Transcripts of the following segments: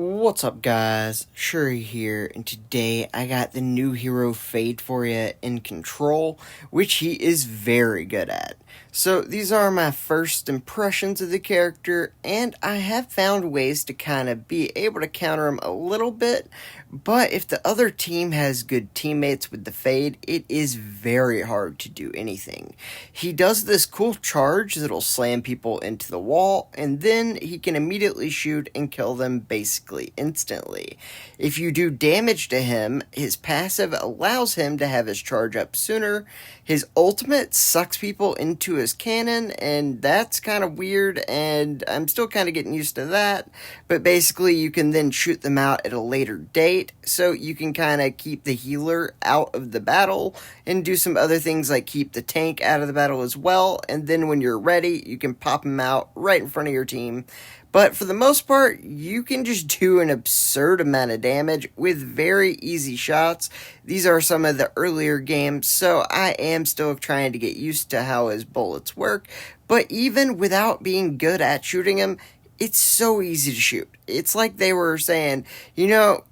What's up, guys? Shouri here, and today I got the new hero Fade for you in Control, which he is very good at. So these are my first impressions of the character, and I have found ways to kind of be able to counter him a little bit, but if the other team has good teammates with the Fade, it is very hard to do anything. He does this cool charge that'll slam people into the wall, and then he can immediately shoot and kill them basically instantly. If you do damage to him, his passive allows him to have his charge up sooner. His ultimate sucks people into his cannon, and that's kind of weird, and I'm still kind of getting used to that, but basically you can then shoot them out at a later date, so you can kind of keep the healer out of the battle, and do some other things like keep the tank out of the battle as well, and then when you're ready, you can pop them out right in front of your team. But for the most part, you can just do an absurd amount of damage with very easy shots. These are some of the earlier games, so I am still trying to get used to how his bullets work. But even without being good at shooting him, it's so easy to shoot. It's like they were saying,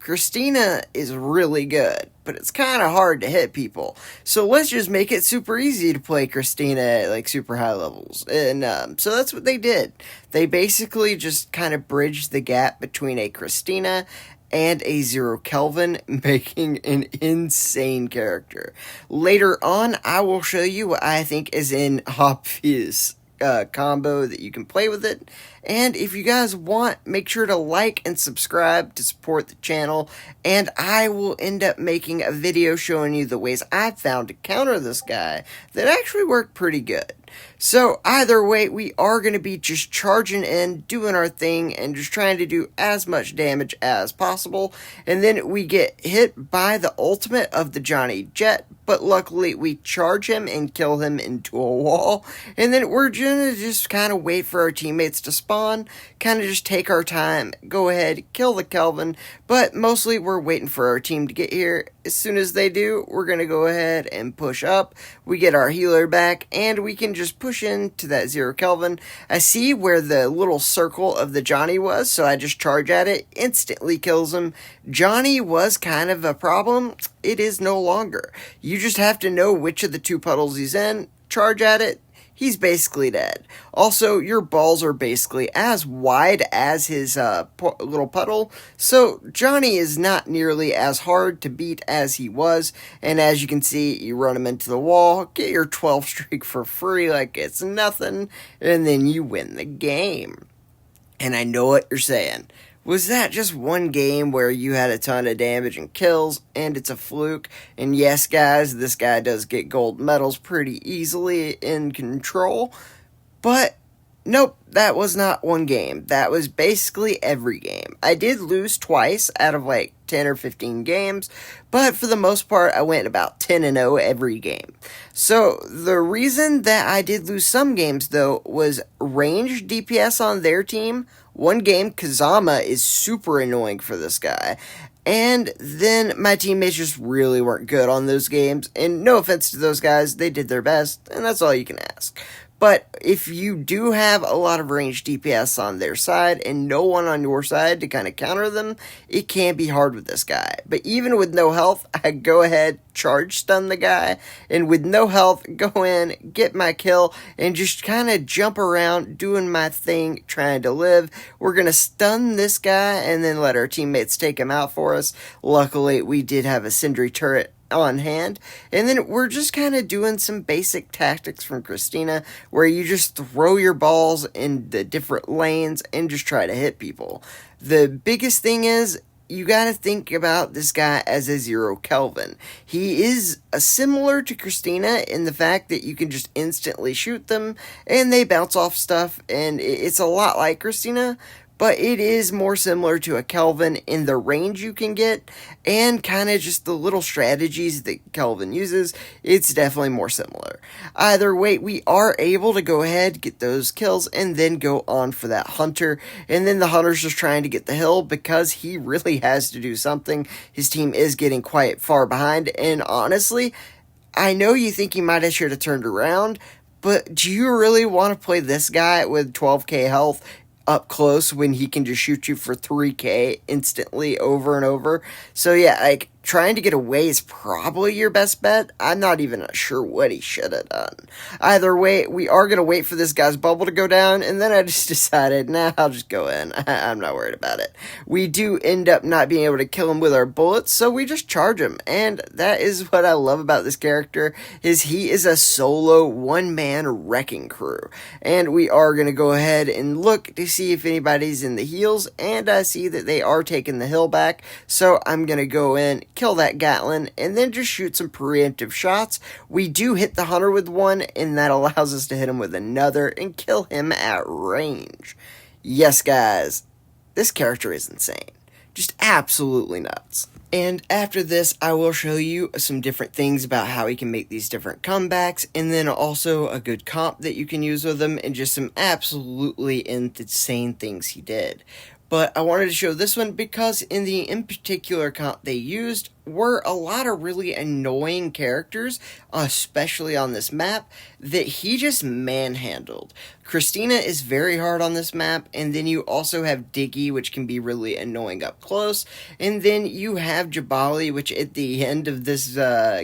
Christina is really good, but it's kind of hard to hit people. So let's just make it super easy to play Christina at like super high levels. And so that's what they did. They basically just kind of bridged the gap between a Christina and a Zero Kelvin, making an insane character. Later on, I will show you what I think is an obvious combo that you can play with it. And if you guys want, make sure to like and subscribe to support the channel, and I will end up making a video showing you the ways I've found to counter this guy that actually work pretty good. So either way, we are going to be just charging in, doing our thing, and just trying to do as much damage as possible. And then we get hit by the ultimate of the Johnny Jet, but luckily we charge him and kill him into a wall. And then we're going to just kind of wait for our teammates to spawn, kind of just take our time, go ahead, kill the Kelvin, but mostly we're waiting for our team to get here. As soon as they do, we're going to go ahead and push up. We get our healer back, and we can just push into that Zero Kelvin. I see where the little circle of the Johnny was, so I just charge at it, instantly kills him. Johnny was kind of a problem. It is no longer. You just have to know which of the two puddles he's in, charge at it, he's basically dead. Also, your balls are basically as wide as his little puddle, so Johnny is not nearly as hard to beat as he was, and as you can see, you run him into the wall, get your 12 streak for free like it's nothing, and then you win the game. And I know what you're saying. Was that just one game where you had a ton of damage and kills, and it's a fluke? And yes, guys, this guy does get gold medals pretty easily in Control, but nope, that was not one game. That was basically every game. I did lose twice out of like 10 or 15 games, but for the most part, I went about 10-0 every game. So the reason that I did lose some games, though, was range DPS on their team. One game, Kazama is super annoying for this guy. And then my teammates just really weren't good on those games. And no offense to those guys, they did their best, and that's all you can ask. But if you do have a lot of ranged DPS on their side and no one on your side to kind of counter them, it can be hard with this guy. But even with no health, I go ahead, charge stun the guy, and with no health, go in, get my kill, and just kind of jump around, doing my thing, trying to live. We're going to stun this guy and then let our teammates take him out for us. Luckily, we did have a Sindri turret on hand, and then we're just kind of doing some basic tactics from Christina where you just throw your balls in the different lanes and just try to hit people. The biggest thing is you gotta think about this guy as a Zero Kelvin. He is similar to Christina in the fact that you can just instantly shoot them and they bounce off stuff, and it's a lot like Christina, but it is more similar to a Kelvin in the range you can get, and kind of just the little strategies that Kelvin uses. It's definitely more similar. Either way, we are able to go ahead, get those kills, and then go on for that Hunter. And then the Hunter's just trying to get the hill because he really has to do something. His team is getting quite far behind, and honestly, I know you think he might have should have turned around, but do you really want to play this guy with 12k health up close when he can just shoot you for 3k instantly over and over. So yeah, like, trying to get away is probably your best bet. I'm not even sure what he should have done. Either way, we are going to wait for this guy's bubble to go down, and then I just decided, nah, I'll just go in. I'm not worried about it. We do end up not being able to kill him with our bullets, so we just charge him, and that is what I love about this character, is he is a solo one-man wrecking crew. And we are going to go ahead and look to see if anybody's in the heels, and I see that they are taking the hill back, so I'm going to go in, kill that Gatlin, and then just shoot some preemptive shots. We do hit the hunter with one, and that allows us to hit him with another and kill him at range. Yes, guys, this character is insane. Just absolutely nuts. And after this, I will show you some different things about how he can make these different comebacks, and then also a good comp that you can use with him, and just some absolutely insane things he did. But I wanted to show this one because in particular comp they used were a lot of really annoying characters, especially on this map, that he just manhandled. Christina is very hard on this map, and then you also have Diggy, which can be really annoying up close, and then you have Jabali, which at the end of this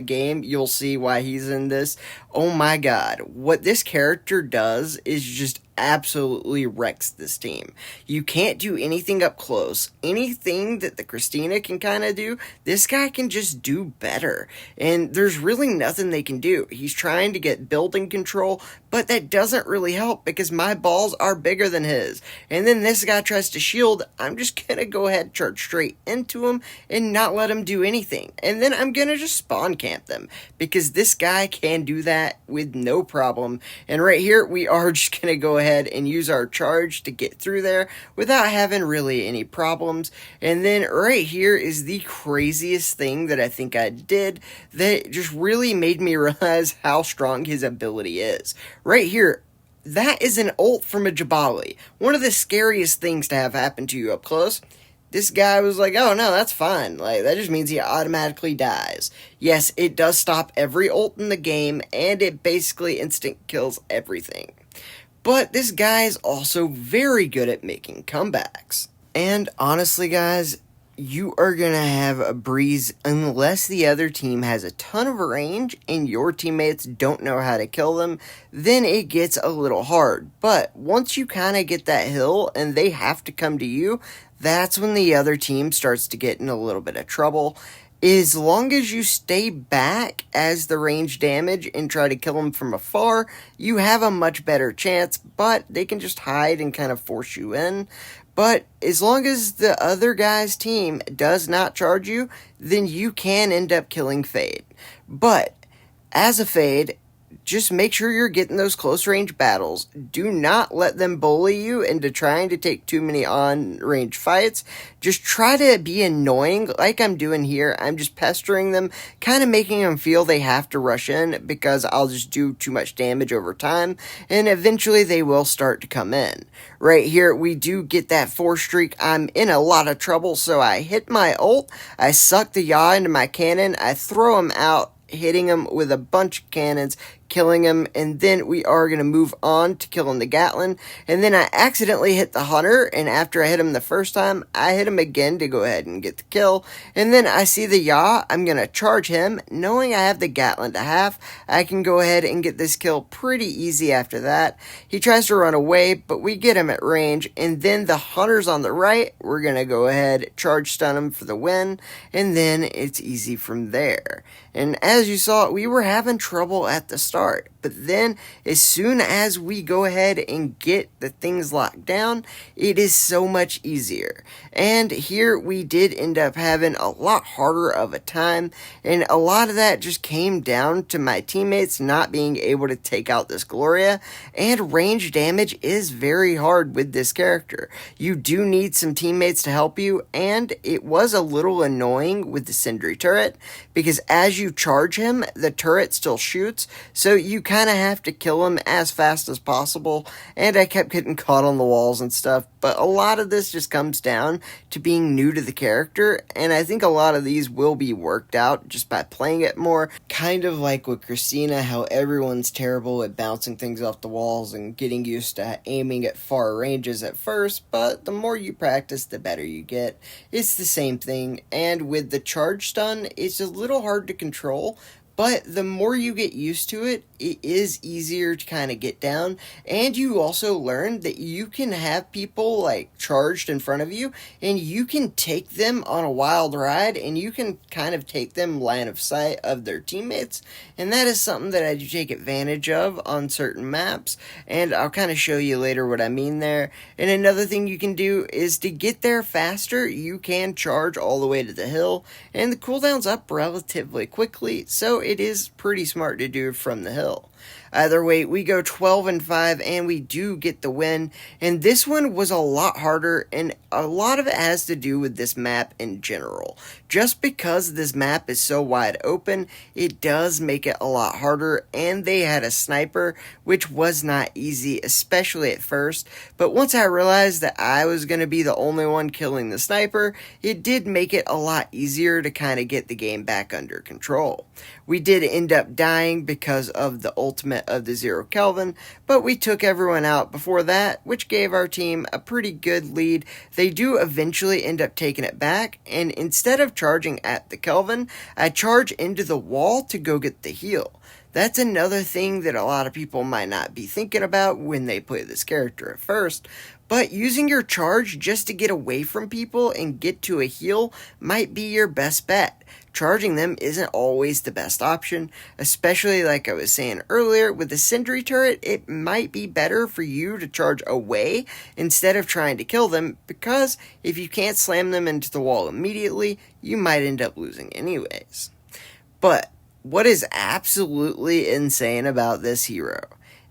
game, you'll see why he's in this. Oh my god, what this character does is just absolutely wrecks this team. You can't do anything up close. Anything that the Christina can kind of do, this guy can just do better. And there's really nothing they can do. He's trying to get building control, but that doesn't really help because my balls are bigger than his. And then this guy tries to shield. I'm just going to go ahead and charge straight into him and not let him do anything. And then I'm going to just spawn camp them because this guy can do that with no problem. And right here, we are just going to go ahead and use our charge to get through there without having really any problems. And then right here is the craziest thing that I think I did that just really made me realize how strong his ability is. Right here, that is an ult from a Jabali. One of the scariest things to have happen to you up close. This guy was like, oh no, that's fine. Like, that just means he automatically dies. Yes, it does stop every ult in the game, and it basically instant kills everything. But this guy is also very good at making comebacks. And honestly, guys, you are going to have a breeze unless the other team has a ton of range and your teammates don't know how to kill them, then it gets a little hard. But once you kind of get that hill and they have to come to you, that's when the other team starts to get in a little bit of trouble. As long as you stay back as the range damage and try to kill them from afar, you have a much better chance, but they can just hide and kind of force you in. But as long as the other guy's team does not charge you, then you can end up killing Fade. But as a Fade, just make sure you're getting those close range battles. Do not let them bully you into trying to take too many on range fights. Just try to be annoying like I'm doing here. I'm just pestering them, kind of making them feel they have to rush in because I'll just do too much damage over time, and eventually they will start to come in. Right here, we do get that 4 streak. I'm in a lot of trouble, so I hit my ult. I suck the yaw into my cannon. I throw him out, hitting him with a bunch of cannons, killing him, and then we are going to move on to killing the Gatlin. And then I accidentally hit the Hunter, and after I hit him the first time, I hit him again to go ahead and get the kill. And then I see the yaw. I'm going to charge him. Knowing I have the Gatlin to half, I can go ahead and get this kill pretty easy after that. He tries to run away, but we get him at range, and then the Hunter's on the right. We're going to go ahead, charge stun him for the win, and then it's easy from there. And as you saw, we were having trouble at the start. But then, as soon as we go ahead and get the things locked down, it is so much easier. And here we did end up having a lot harder of a time, and a lot of that just came down to my teammates not being able to take out this Gloria, and range damage is very hard with this character. You do need some teammates to help you, and it was a little annoying with the Sindri turret, because as you charge him, the turret still shoots, so you kind of have to kill him as fast as possible, and I kept getting caught on the walls and stuff, but a lot of this just comes down to being new to the character, and I think a lot of these will be worked out just by playing it more, kind of like with Christina, how everyone's terrible at bouncing things off the walls and getting used to aiming at far ranges at first, but the more you practice, the better you get. It's the same thing, and with the charge stun, it's a little hard to control, but the more you get used to it, it is easier to kind of get down, and you also learn that you can have people like charged in front of you, and you can take them on a wild ride, and you can kind of take them line of sight of their teammates, and that is something that I do take advantage of on certain maps, and I'll kind of show you later what I mean there. And another thing you can do is to get there faster, you can charge all the way to the hill, and the cooldown's up relatively quickly, so it is pretty smart to do from the hill. Either way, we go 12-5 and we do get the win, and this one was a lot harder, and a lot of it has to do with this map in general. Just because this map is so wide open, it does make it a lot harder, and they had a sniper, which was not easy, especially at first, but once I realized that I was going to be the only one killing the sniper, it did make it a lot easier to kind of get the game back under control. We did end up dying because of the ultimate of the 0 Kelvin, but we took everyone out before that, which gave our team a pretty good lead. They do eventually end up taking it back, and instead of charging at the Kelvin, I charge into the wall to go get the heal. That's another thing that a lot of people might not be thinking about when they play this character at first, but using your charge just to get away from people and get to a heal might be your best bet. Charging them isn't always the best option, especially like I was saying earlier, with the sentry turret, it might be better for you to charge away instead of trying to kill them, because if you can't slam them into the wall immediately, you might end up losing anyways. But what is absolutely insane about this hero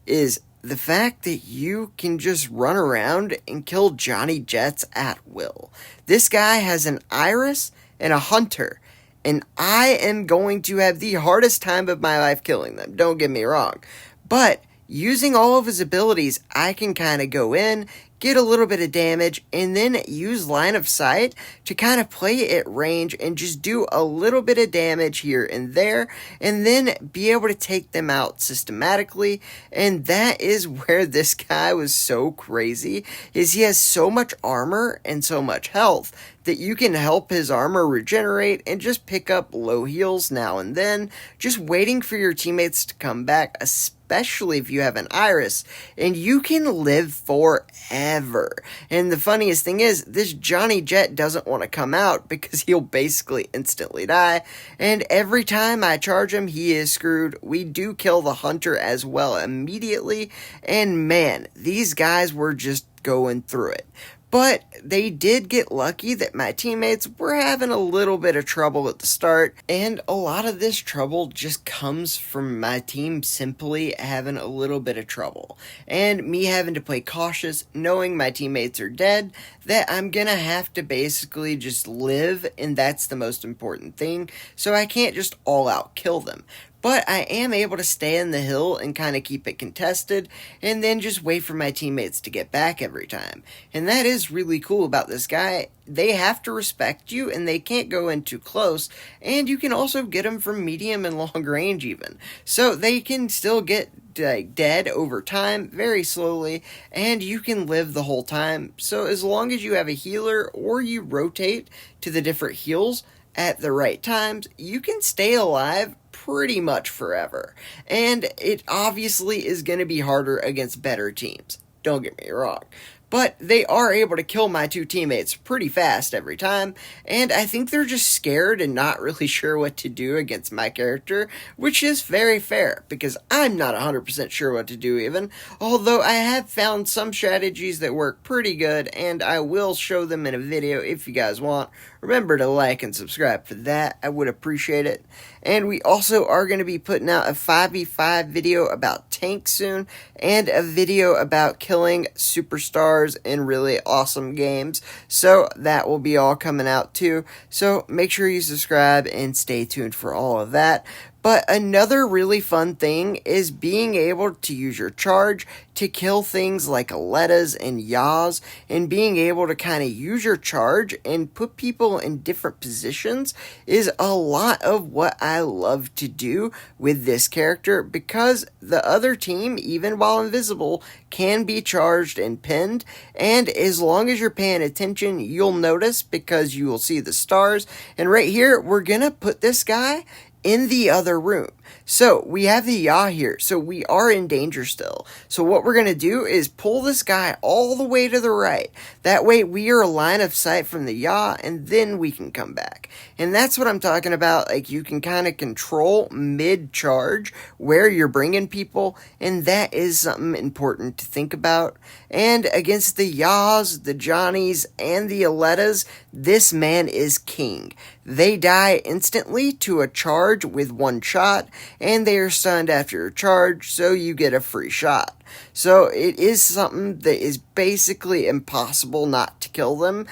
is the fact that you can just run around and kill Johnny Jets at will. This guy has an Iris and a Hunter, and I am going to have the hardest time of my life killing them, don't get me wrong. But using all of his abilities, I can kind of go in, get a little bit of damage, and then use line of sight to kind of play at range and just do a little bit of damage here and there, and then be able to take them out systematically. And that is where this guy was so crazy, is he has so much armor and so much health that you can help his armor regenerate and just pick up low heals now and then, just waiting for your teammates to come back, especially if you have an Iris, and you can live forever. And the funniest thing is, this Johnny Jet doesn't want to come out because he'll basically instantly die, and every time I charge him, he is screwed. We do kill the Hunter as well immediately, and man, these guys were just going through it. But they did get lucky that my teammates were having a little bit of trouble at the start, and a lot of this trouble just comes from my team simply having a little bit of trouble, and me having to play cautious, knowing my teammates are dead, that I'm gonna have to basically just live, and that's the most important thing, so I can't just all out kill them. But I am able to stay in the hill and kind of keep it contested, and then just wait for my teammates to get back every time. And that is really cool about this guy. They have to respect you, and they can't go in too close, and you can also get them from medium and long range even. So they can still get dead over time, very slowly, and you can live the whole time. So as long as you have a healer, or you rotate to the different heals at the right times, you can stay alive pretty much forever. And it obviously is going to be harder against better teams, don't get me wrong. But they are able to kill my two teammates pretty fast every time, and I think they're just scared and not really sure what to do against my character, which is very fair, because I'm not 100% sure what to do even, although I have found some strategies that work pretty good, and I will show them in a video if you guys want. Remember to like and subscribe for that, I would appreciate it. And we also are going to be putting out a 5v5 video about tanks soon, and a video about killing superstars in really awesome games. So that will be all coming out too. So make sure you subscribe and stay tuned for all of that. But another really fun thing is being able to use your charge to kill things like Aletas and Yaws, and being able to kind of use your charge and put people in different positions is a lot of what I love to do with this character, because the other team, even while invisible, can be charged and pinned, and as long as you're paying attention, you'll notice because you will see the stars. And right here, we're gonna put this guy in the other room. So we have the Yaw here, so we are in danger still. So what we're going to do is pull this guy all the way to the right. That way we are a line of sight from the Yaw, and then we can come back. And that's what I'm talking about. Like, you can kind of control mid-charge where you're bringing people, and that is something important to think about. And against the Yaws, the Johnnies, and the Aletas, this man is king. They die instantly to a charge with one shot, and they are stunned after a charge, so you get a free shot. So it is something that is basically impossible not to kill them.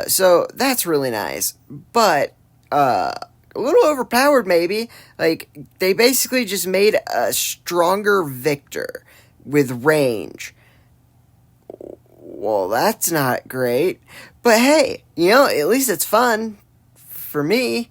So that's really nice. But a little overpowered maybe. Like, they basically just made a stronger Victor with range. Well, that's not great. But hey, at least it's fun for me.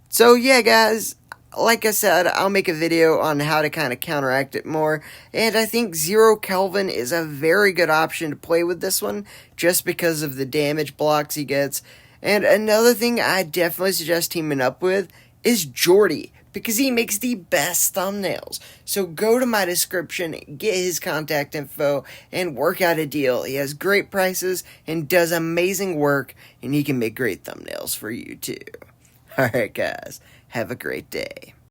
So yeah, guys, like I said, I'll make a video on how to kind of counteract it more, and I think Zero Kelvin is a very good option to play with this one, just because of the damage blocks he gets. And another thing I definitely suggest teaming up with is Jordy, because he makes the best thumbnails. So go to my description, get his contact info, and work out a deal. He has great prices and does amazing work, and he can make great thumbnails for you too. Alright guys, have a great day.